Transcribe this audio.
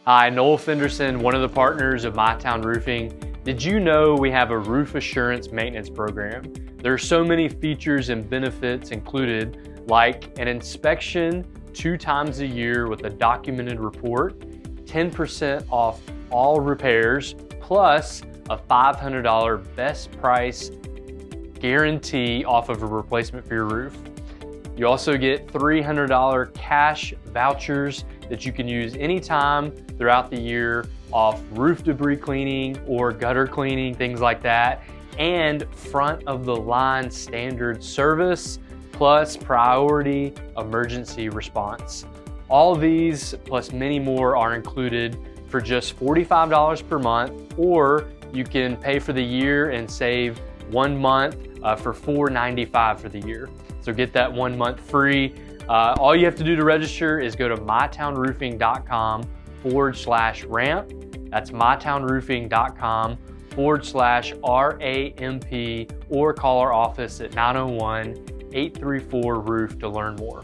Hi, Noel Fenderson, one of the partners of My Town Roofing. Did you know we have a roof assurance maintenance program? There are so many features and benefits included, like an inspection 2 times a year with a documented report, 10% off all repairs, plus a $500 best price guarantee off of a replacement for your roof. You also get $300 cash vouchers that you can use anytime throughout the year off roof debris cleaning or gutter cleaning, things like that, and front of the line standard service plus priority emergency response. All these plus many more are included for just $45 per month, or you can pay for the year and save 1 month for $4.95 for the year. So get that 1 month free. All you have to do to register is go to mytownroofing.com/ramp. That's mytownroofing.com/RAMP, or call our office at 901-834-ROOF to learn more.